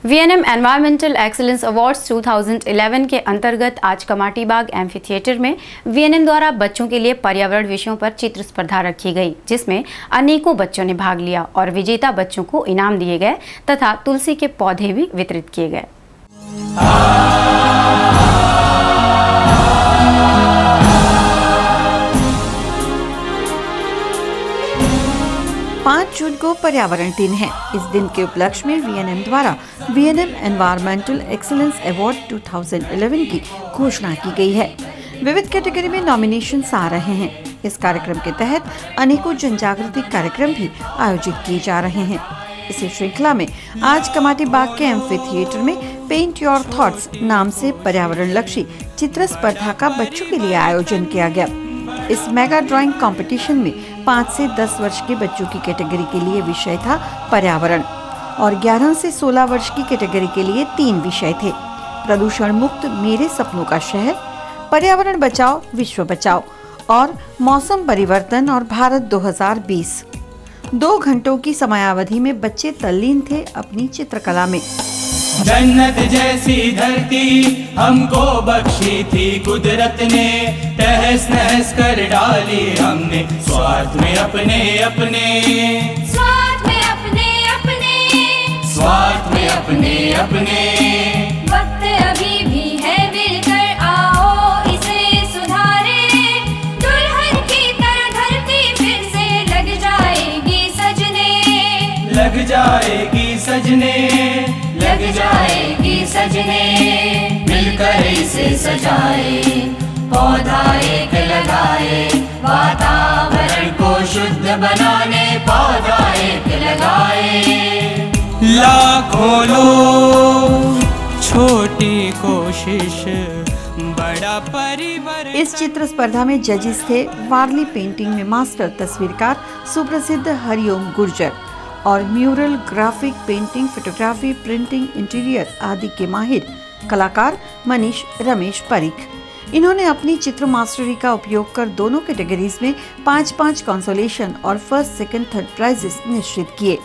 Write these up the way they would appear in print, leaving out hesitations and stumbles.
VNM environmental excellence awards 2011 के अंतर्गत आज कमाटी बाग एम्फी थिएटर में वीएनएम द्वारा बच्चों के लिए पर्यावरण विषयों पर चित्र स्पर्धा रखी गई, जिसमें अनेकों बच्चों ने भाग लिया और विजेता बच्चों को इनाम दिए गए तथा तुलसी के पौधे भी वितरित किए गए। 5 जून को पर्यावरण दिन है। इस दिन के उपलक्ष्य में वीएनएम द्वारा वीएनएम एनवायरमेंटल एक्सीलेंस अवार्ड 2011 की घोषणा की गई है। विविध कैटेगरी में नॉमिनेशंस आ रहे हैं। इस कार्यक्रम के तहत अनेकों जनजागृति कार्यक्रम भी आयोजित किए जा रहे हैं। इसी श्रृंखला में आज कमाटी बाग के एम्फी थिएटर में पेंट योर थॉट्स नाम से पर्यावरण लक्षी चित्र स्पर्धा का बच्चों के लिए आयोजन किया गया। इस मेगा ड्राइंग कंपटीशन में 5 से 10 वर्ष के बच्चों की कैटेगरी के लिए विषय था पर्यावरण और 11 से 16 वर्ष की कैटेगरी के लिए 3 विषय थे। प्रदूषण मुक्त मेरे सपनों का शहर, पर्यावरण बचाओ विश्व बचाओ और मौसम परिवर्तन और भारत 2020। 2 घंटों की समयावधि में बच्चे तल्लीन थे अपनी चित्रकला में। जन्नत जैसी धरती हमको बख्शी थी कुदरत ने, तहस नहस कर डाली हमने स्वार्थ में अपने अपने, स्वार्थ में अपने अपने, स्वार्थ में अपने अपने। वक्त अभी भी है, मिलकर आओ इसे सुधारे। दुल्हन की तरह धरती फिर से लग जाएगी सजने, लग जाएगी सजने, लग जाएगी सजने। मिलकर इसे सजाए, पौधा एक लगाए, वातावरण को शुद्ध बनाने पौधा एक लगाए। लाखों लोग, छोटी कोशिश, बड़ा परिवार। इस चित्र स्पर्धा में जजेस थे वारली पेंटिंग में मास्टर तस्वीरकार सुप्रसिद्ध हरिओम गुर्जर और mural, graphic, painting, photography, printing, interior आदि के माहिर कलाकार मनीष रमेश परीख। इन्होंने अपनी चित्र मास्टरी का उपयोग कर दोनों कैटेगरीज में 5-5 कंसोलेशन और फर्स्ट, सेकंड, थर्ड प्राइजेस निश्चित किए।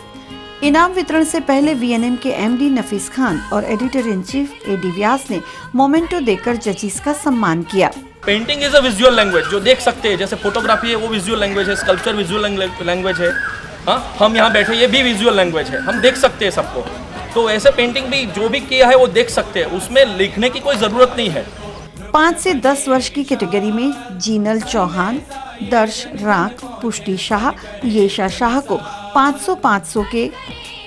इनाम वितरण से पहले वीएनएम के एमडी नफीस खान और एडिटर इन चीफ एडी व्यास ने मोमेंटो देकर जजेस का सम्मान किया। Painting is a visual language, जो देख सकते हैं, जैसे फोटोग्राफी है वो विजुअल लैंग्वेज है, स्कल्पचर विजुअल लैंग्वेज है। हाँ, हम यहाँ बैठे ये भी विजुअल लैंग्वेज है, हम देख सकते हैं सबको। तो ऐसे पेंटिंग भी जो भी किया है वो देख सकते हैं, उसमें लिखने की कोई ज़रूरत नहीं है। 5 से 10 वर्ष की कैटेगरी में जीनल चौहान, दर्श राक, पुष्टि शाह, येशा शाह को 500-500 के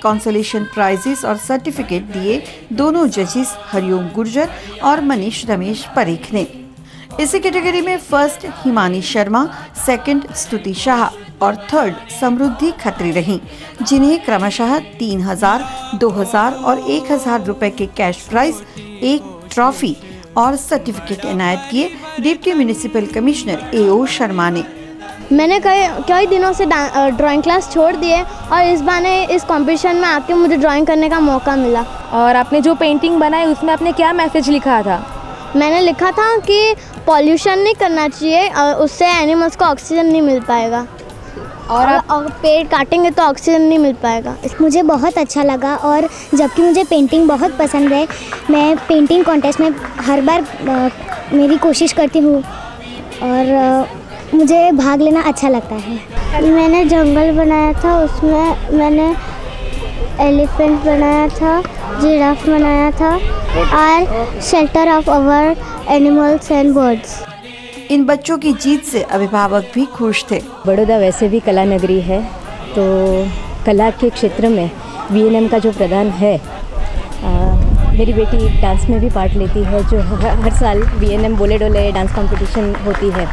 कंसोलेशन प्राइजेस और सर्टिफिकेट दिए दोनों जजेस हरिओम गुर्जर और मनीष रमेश परीख ने। इसी कैटेगरी में फर्स्ट हिमानी शर्मा, सेकंड स्तुति शाह और थर्ड समृद्धि खत्री रहीं, जिन्हें क्रमशः 3000, 2000 और 1000 रुपए के कैश प्राइज, 1 ट्रॉफी और सर्टिफिकेट इनायत किए डिप्टी म्युनिसिपल कमिश्नर एओ शर्मा ने। मैंने कई दिनों से ड्राइंग क्लास छोड़ दिए और इस बार इस कंपटीशन में आके मुझे ड्राइंग करने का मौका मिला। और आपने जो पेंटिंग बनाई उसमें आपने क्या मैसेज लिखा था? मैंने लिखा था कि पॉल्यूशन नहीं करना चाहिए, उससे एनिमल्स को ऑक्सीजन नहीं मिल पाएगा और पेड़ काटेंगे तो ऑक्सीजन नहीं मिल पाएगा। मुझे बहुत अच्छा लगा और जबकि मुझे पेंटिंग बहुत पसंद है, मैं पेंटिंग कॉन्टेस्ट में हर बार मेरी कोशिश करती हूँ और मुझे भाग लेना अच्छा लगता है। मैंने जंगल बनाया था, उसमें मैंने एलिफेंट बनाया था, जिराफ बनाया था और shelter of our animals and birds. इन बच्चों की जीत से अभिभावक भी खुश थे। बड़ौदा वैसे भी कला नगरी है, तो कला के क्षेत्र में वीएनएम का जो प्रदान है, मेरी बेटी डांस में भी पार्ट लेती है, जो हर साल वीएनएम बोले डोले डांस कंपटीशन होती है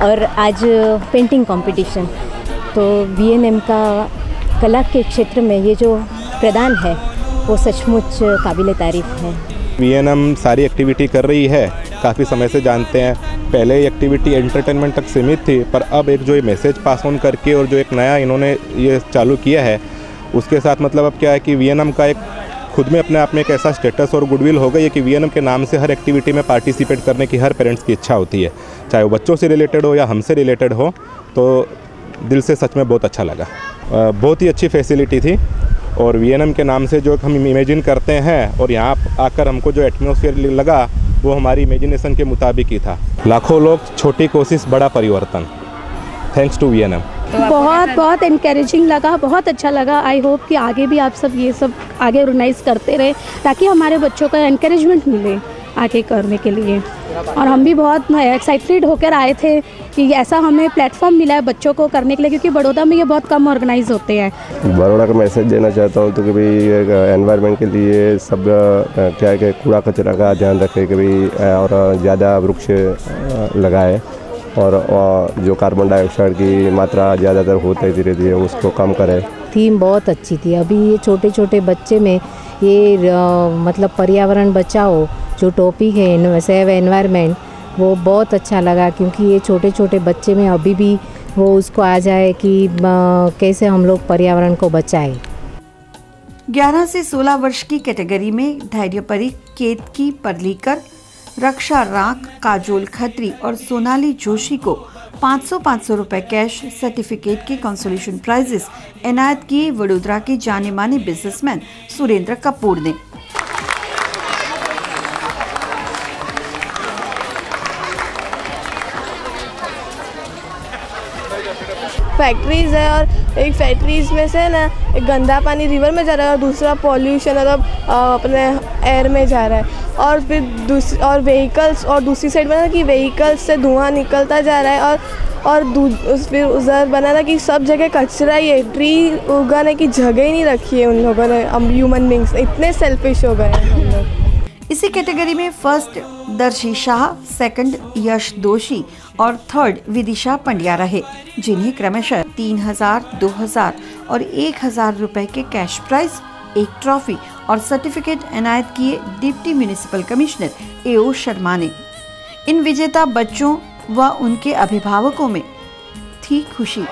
और आज पेंटिंग कंपटीशन। तो वीएनएम का कला के क्षेत्र में ये जो प्रदान है वो सचमुच काबिल तारीफ़ है। वीएनएम सारी एक्टिविटी कर रही है, काफ़ी समय से जानते हैं। पहले ये एक्टिविटी एंटरटेनमेंट तक सीमित थी, पर अब एक जो ये मैसेज पास ऑन करके और जो एक नया इन्होंने ये चालू किया है, उसके साथ मतलब अब क्या है कि वीएनएम का एक खुद में अपने आप में एक ऐसा स्टेटस और गुडविल हो गई है कि वीएनएम के नाम से हर एक्टिविटी में पार्टिसिपेट करने की हर पेरेंट्स की इच्छा होती है, चाहे वो बच्चों से रिलेटेड हो या हमसे रिलेटेड हो। तो दिल से सच में बहुत अच्छा लगा। बहुत ही अच्छी फैसिलिटी थी और VNM के नाम से जो हम इमेजिन करते हैं और यहाँ आकर हमको जो एटमॉस्फेयर लगा वो हमारी इमेजिनेशन के मुताबिक ही था। लाखों लोग, छोटी कोशिश बड़ा परिवर्तन। Thanks to VNM। बहुत इनकरेजिंग लगा, बहुत अच्छा लगा। आई होप कि आगे भी आप सब ये सब आगे ऑर्गेनाइज करते रहे ताकि हमारे बच्चों को एनकरेजमेंट मिले आगे करने के लिए। और हम भी बहुत एक्साइटेड होकर आए थे कि ऐसा हमें प्लेटफॉर्म मिला है बच्चों को करने के लिए, क्योंकि बड़ौदा में ये बहुत कम ऑर्गेनाइज होते हैं। बड़ौदा का मैसेज देना चाहता हूँ तो कि भाई एनवायरनमेंट के लिए सब क्या है कि कूड़ा कचरा का ध्यान रखें कि भाई और ज़्यादा वृक्ष लगाए और जो कार्बन डाइऑक्साइड की मात्रा ज़्यादातर होता है धीरे धीरे उसको कम करें। थीम बहुत अच्छी थी। अभी ये छोटे छोटे बच्चे में ये मतलब पर्यावरण बचाओ जो टॉपिक है, सेव एनवायरनमेंट, वो बहुत अच्छा लगा, क्योंकि ये छोटे छोटे बच्चे में अभी भी वो उसको आ जाए कि कैसे हम लोग पर्यावरण को बचाएं। 11 से 16 वर्ष की कैटेगरी में धैर्यपरी केतकी परलीकर, रक्षा राक, काजोल खत्री और सोनाली जोशी को 500 रुपए कैश सर्टिफिकेट के कंसोलेशन प्राइजेस एनायत किए वडोदरा के जाने माने बिजनेसमैन सुरेंद्र कपूर ने। फैक्ट्रीज है और एक फैक्ट्रीज में से ना एक गंदा पानी रिवर में जा रहा है और दूसरा पॉल्यूशन मतलब अपने एयर में जा रहा है। और फिर और व्हीकल्स, और दूसरी साइड में ना कि व्हीकल्स से धुआं निकलता जा रहा है और फिर उधर बना ना कि सब जगह कचरा ही है। ट्री उगाने की जगह ही नहीं रखी है उन लोगों ने। हम ह्यूमन बींग्स इतने सेल्फिश हो गए हैं हम लोग। इसी कैटेगरी में फर्स्ट दर्शी शाह, सेकंड यश दोषी और थर्ड विदिशा पंड्या रहे, जिन्हें क्रमशः 3000, 2000 और 1000 रुपए के कैश प्राइज, एक ट्रॉफी और सर्टिफिकेट एनायत किए deputy municipal commissioner AO Sharma ने। इन विजेता बच्चों व उनके अभिभावकों में थी खुशी।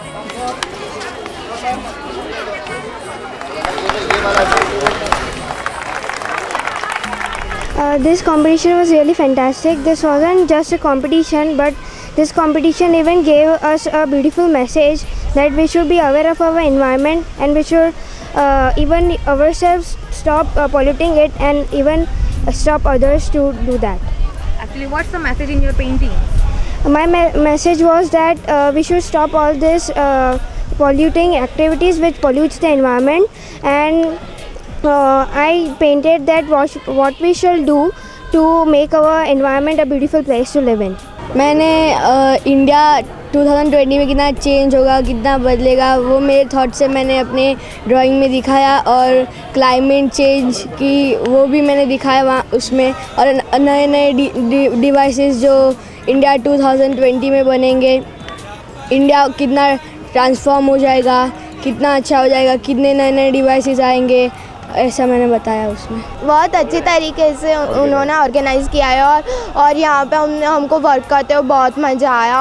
This competition was really fantastic. This wasn't just a competition, but this competition even gave us a beautiful message that we should be aware of our environment and we should even ourselves stop polluting it and even stop others to do that. Actually, what's the message in your painting? My message was that we should stop all this polluting activities which pollutes the environment, and I painted that what we shall do to make our environment a beautiful place to live in. मैंने India 2020 में कितना change होगा, कितना बदलेगा, वो मेरे thought से मैंने अपने ड्राइंग में दिखाया। और क्लाइमेट चेंज की वो भी मैंने दिखाया वहाँ उसमें। और नए नए डिवाइसेस जो इंडिया 2020 में बनेंगे, इंडिया कितना ट्रांसफॉर्म हो जाएगा, कितना अच्छा हो जाएगा, कितने नए नए डिवाइसेस आएंगे, ऐसा मैंने बताया उसमें। बहुत अच्छी तरीके से उन्होंने ऑर्गेनाइज़ किया है और यहाँ पे हमको वर्क करते हुए बहुत मज़ा आया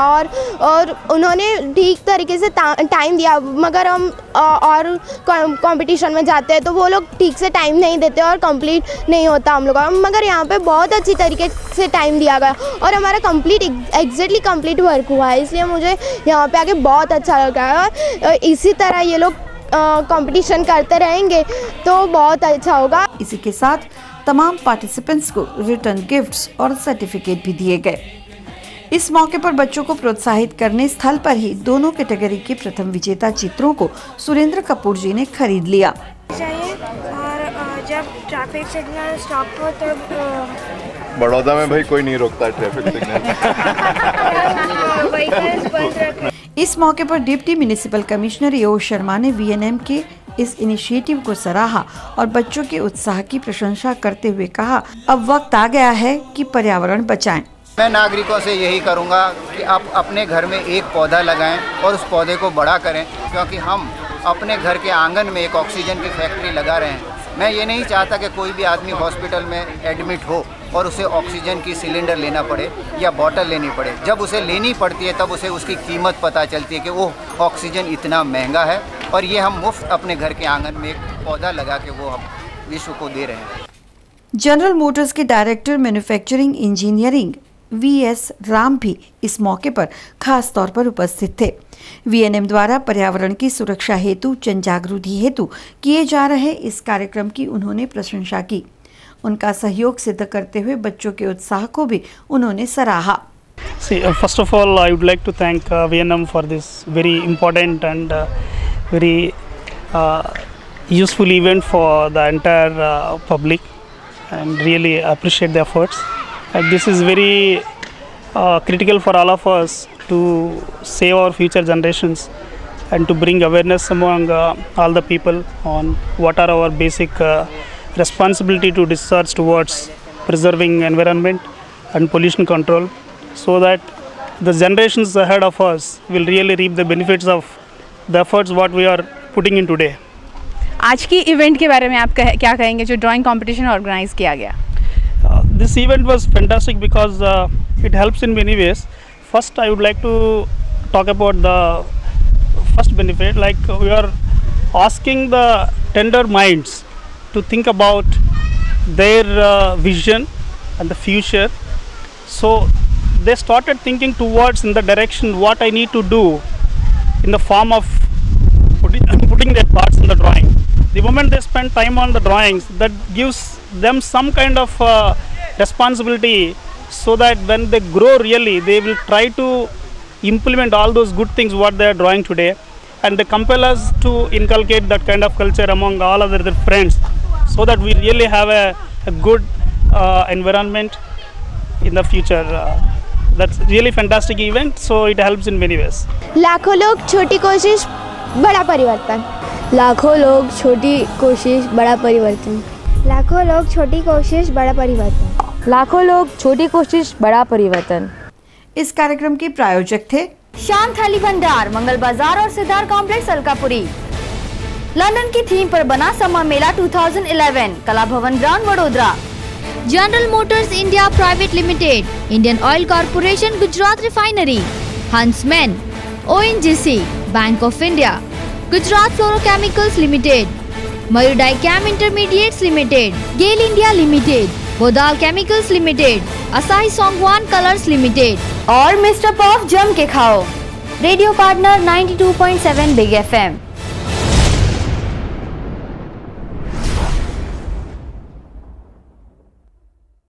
और उन्होंने ठीक तरीके से टाइम दिया। मगर हम और कंपटीशन में जाते हैं तो वो लोग ठीक से टाइम नहीं देते और कंप्लीट नहीं होता हम लोग का। मगर यहाँ पे बहुत अच्छी तरीके से टाइम दिया गया और हमारा एग्जैक्टली कंप्लीट वर्क हुआ है, इसलिए मुझे यहाँ पे आके बहुत अच्छा लगा है। और इसी तरह ये लोग कंपटीशन करते रहेंगे तो बहुत अच्छा होगा। इसी के साथ तमाम पार्टिसिपेंट्स को रिटर्न गिफ्ट्स और सर्टिफिकेट भी दिए गए। इस मौके पर बच्चों को प्रोत्साहित करने स्थल पर ही दोनों कैटेगरी के प्रथम विजेता चित्रों को सुरेंद्र कपूर जी ने खरीद लिया। और जब ट्रैफिक सिग्नल स्टॉप हो तब बड़ौदा में भाई कोई नहीं रोकता ट्रैफिक सिग्नल। इस मौके पर deputy municipal commissioner AO Sharma ने VNM के इस इनिशिएटिव को सराहा और बच्चों के उत्साह की प्रशंसा करते हुए कहा, अब वक्त आ गया है कि पर्यावरण बचाएं। मैं नागरिकों से यही करूंगा कि आप अपने घर में एक पौधा लगाएं और उस पौधे को बड़ा करें, क्योंकि हम अपने घर के आंगन में एक ऑक्सीजन की फैक्ट्री लगा रहे हैं। मैं ये नहीं चाहता कि कोई भी आदमी हॉस्पिटल में एडमिट हो और उसे ऑक्सीजन की सिलेंडर लेना पड़े या बोतल लेनी पड़े। जब उसे लेनी पड़ती है तब उसे उसकी कीमत पता चलती है कि वो ऑक्सीजन इतना महंगा है, और ये हम मुफ्त अपने घर के आंगन में एक पौधा लगा के वो हम विश्व को दे रहे हैं। जनरल मोटर्स के director manufacturing engineering VS Ram भी इस मौके पर खास तौर पर उपस्थित थे। VNM द्वारा पर्यावरण की सुरक्षा हेतु जन जागृति हेतु किए जा रहे इस कार्यक्रम की उन्होंने प्रशंसा की। उनका सहयोग सिद्ध करते हुए बच्चों के उत्साह को भी उन्होंने सराहा। First of all, I would like to thank VNM for this very important and very useful event for the entire public, and really appreciate the efforts. And this is very critical for all of us to save our future generations and to bring awareness among all the people on what are our basic responsibility to discharge towards preserving environment and pollution control, so that the generations ahead of us will really reap the benefits of the efforts what we are putting in today. आज की event के बारे में आप क्या कहेंगे जो drawing competition organise किया गया? This event was fantastic because it helps in many ways. First, I would like to talk about the first benefit. Like, we are asking the tender minds to think about their vision and the future. So they started thinking towards in the direction what I need to do in the form of putting their thoughts in the drawing. The moment they spend time on the drawings, that gives them some kind of responsibility, so that when they grow really, they will try to implement all those good things what they are drawing today, and they compel us to inculcate that kind of culture among all other friends, so that we really have a good environment in the future. That's really fantastic event, so it helps in many ways. लाखों लोग छोटी कोशिश बड़ा परिवर्तन। लाखों लोग छोटी कोशिश बड़ा परिवर्तन। लाखों लोग छोटी कोशिश बड़ा परिवर्तन। लाखों लोग छोटी कोशिश बड़ा परिवर्तन। इस कार्यक्रम के प्रायोजक थे शान थाली भंडार, मंगल बाजार और सिद्धार्थ कॉम्प्लेक्स अलकापुरी। लंदन की थीम पर बना समर मेला 2011, Kala Bhavan ground Vadodara. General Motors India Private Limited, Indian Oil Corporation Gujarat refinery, Hansman, ONGC, Bank of India, Gujarat Fluorochemicals Limited, Mayur Dyechem Intermediates Limited, GAIL India Limited, Bodal Chemicals Limited, Asahi Songwon Colors Limited और mister puff जम के खाओ। Radio partner 92.7 big FM।